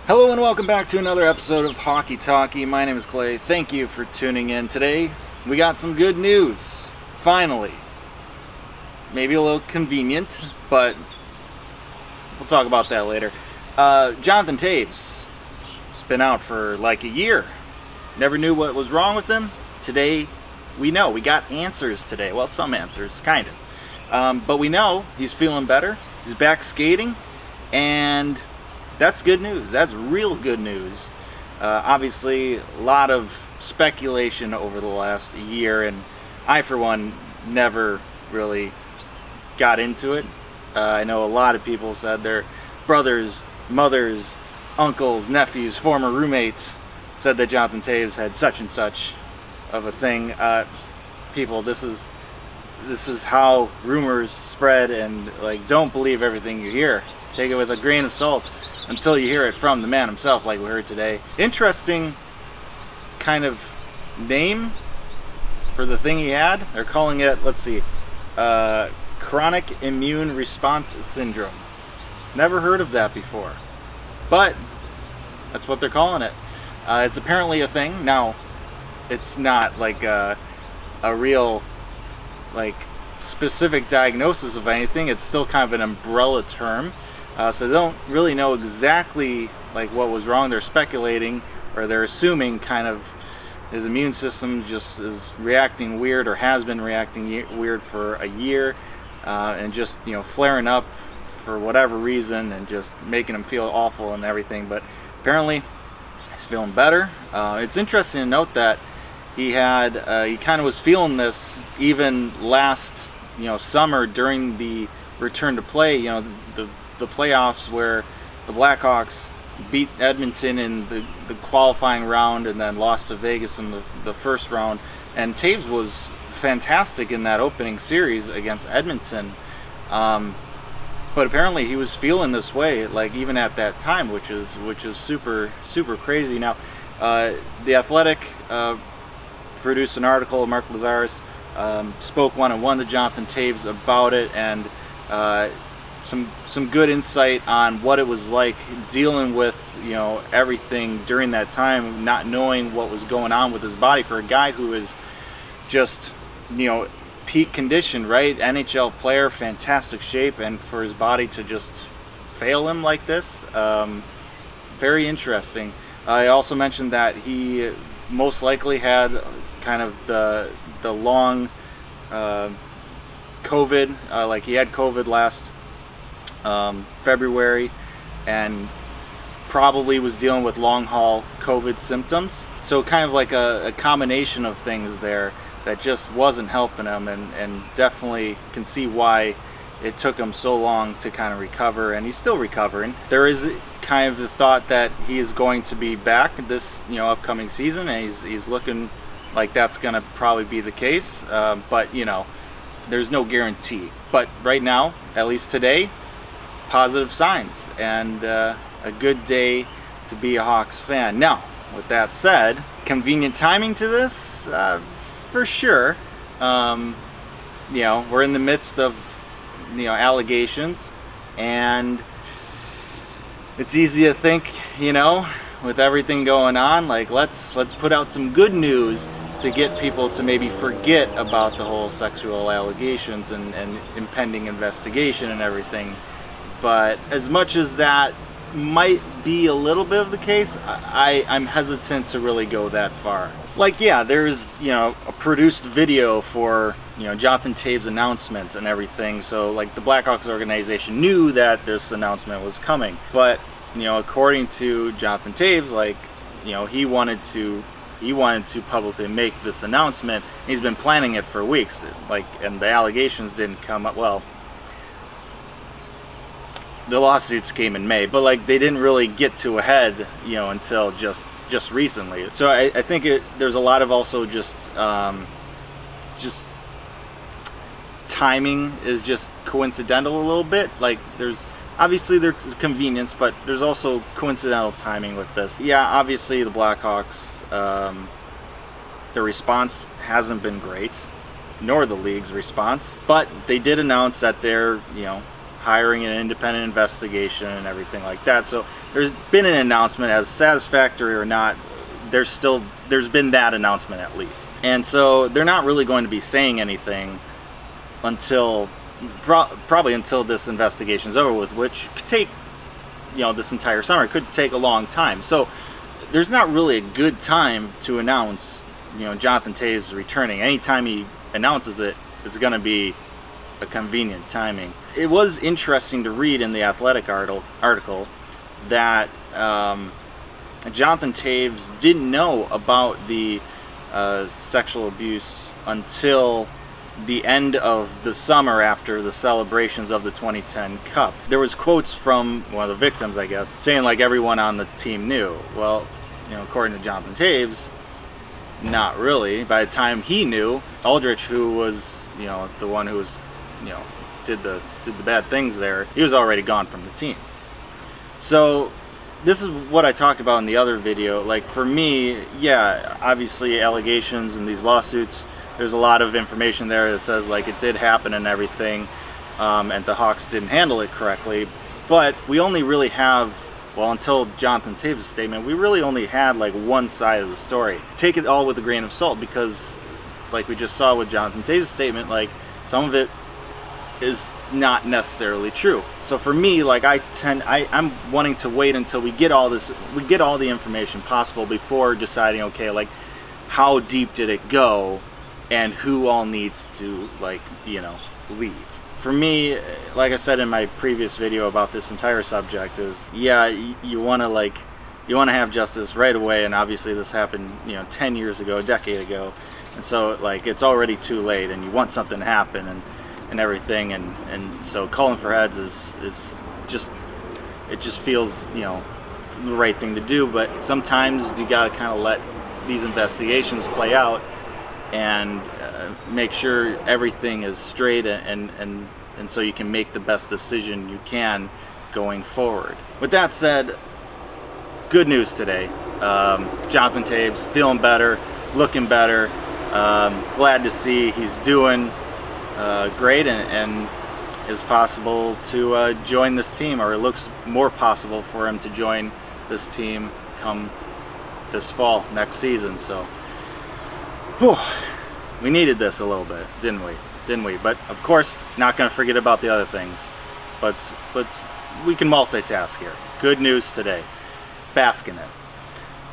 Hello and welcome back to another episode of Hockey Talkie. My name is Clay. Thank you for tuning in. Today we got some good news. Finally. Maybe a little convenient, but we'll talk about that later. Jonathan Toews. It's been out for like a year. Never knew what was wrong with him. Today we know. We got answers today. Well, some answers, kind of. But we know he's feeling better. He's back skating, and that's good news. That's real good news. Obviously, a lot of speculation over the last year, and I, for one, never really got into it. I know a lot of people said their brothers, mothers, uncles, nephews, former roommates said that Jonathan Toews had such and such of a thing. People, this is how rumors spread, and don't believe everything you hear. Take it with a grain of salt until you hear it from the man himself, like we heard today. Interesting kind of name for the thing he had. They're calling it, let's see, chronic immune response syndrome. Never heard of that before, but that's what they're calling it. It's apparently a thing. Now, it's not like a real specific diagnosis of anything. It's still kind of an umbrella term. So they don't really know exactly what was wrong. They're speculating, or they're assuming kind of his immune system just is reacting weird, or has been reacting weird for a year, and just flaring up for whatever reason, and just making him feel awful and everything. But apparently he's feeling better. It's interesting to note that he kind of was feeling this even last summer during the return to play. The playoffs where the Blackhawks beat Edmonton in the qualifying round and then lost to Vegas in the first round. And Toews was fantastic in that opening series against Edmonton. But apparently he was feeling this way, even at that time, which is super, super crazy. Now, The Athletic produced an article. Mark Lazerus spoke one-on-one to Jonathan Toews about it, and some good insight on what it was like dealing with everything during that time, not knowing what was going on with his body for a guy who is just peak condition, right? NHL player, fantastic shape, and for his body to just fail him like this, very interesting. I also mentioned that he most likely had kind of the long COVID, he had COVID last February, and probably was dealing with long haul COVID symptoms. So kind of like a combination of things there that just wasn't helping him, and definitely can see why it took him so long to kind of recover, and he's still recovering. There is kind of the thought that he is going to be back this upcoming season, and he's looking like that's going to probably be the case, but there's no guarantee. But right now, at least today, positive signs, and a good day to be a Hawks fan. Now, with that said, convenient timing to this, for sure. We're in the midst of allegations, and it's easy to think, with everything going on, let's put out some good news to get people to maybe forget about the whole sexual allegations and impending investigation and everything. But as much as that might be a little bit of the case, I'm hesitant to really go that far. There's a produced video for Jonathan Toews' announcement and everything, so the Blackhawks organization knew that this announcement was coming. But according to Jonathan Toews, he wanted to publicly make this announcement. He's been planning it for weeks, and the allegations didn't come up. Well, the lawsuits came in May, but they didn't really get to a head until just recently. So I think there's a lot of also just timing is just coincidental a little bit. There's convenience, but there's also coincidental timing with this. Yeah, obviously the Blackhawks, their response hasn't been great, nor the league's response, but they did announce that they're hiring an independent investigation and everything like that. So there's been an announcement, as satisfactory or not, there's been that announcement at least. And so they're not really going to be saying anything until probably until this investigation is over with, which could take, you know, this entire summer. It could take a long time. So there's not really a good time to announce, you know, Jonathan Toews returning. Anytime he announces it, it's going to be a convenient timing. It was interesting to read in the Athletic article that Jonathan Toews didn't know about the sexual abuse until the end of the summer after the celebrations of the 2010 Cup. There was quotes from one of the victims, I guess, saying like everyone on the team knew. Well, you know, according to Jonathan Toews, not really. By the time he knew, Aldrich, who was, you know, the one who was, you know, did the bad things there, he was already gone from the team. So this is what I talked about in the other video. Like, for me, yeah, obviously allegations and these lawsuits, there's a lot of information there that says like it did happen and everything, and the Hawks didn't handle it correctly. But we only really have, well, until Jonathan Toews' statement, we really only had like one side of the story. Take it all with a grain of salt, because like we just saw with Jonathan Toews' statement, like some of it is not necessarily true. So for me, like I'm wanting to wait until we get all the information possible before deciding, okay, like how deep did it go and who all needs to, like, you know, leave. For me, like I said in my previous video about this entire subject, is yeah, you want to have justice right away, and obviously this happened, you know, 10 years ago, a decade ago, and so like it's already too late, and you want something to happen and everything, and so calling for heads is just, it just feels, you know, the right thing to do. But sometimes you gotta kind of let these investigations play out and make sure everything is straight, and so you can make the best decision you can going forward. With that said, good news today. Jonathan Toews feeling better, looking better. Glad to see he's doing great, and is possible to join this team, or it looks more possible for him to join this team come this fall, next season. So whew, we needed this a little bit, didn't we? But of course, not going to forget about the other things. But we can multitask here. Good news today. Bask in it.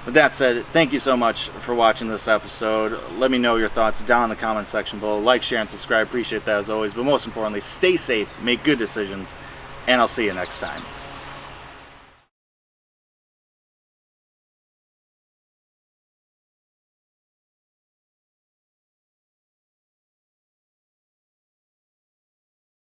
With that said, thank you so much for watching this episode. Let me know your thoughts down in the comment section below. Like, share, and subscribe. Appreciate that as always. But most importantly, stay safe, make good decisions, and I'll see you next time.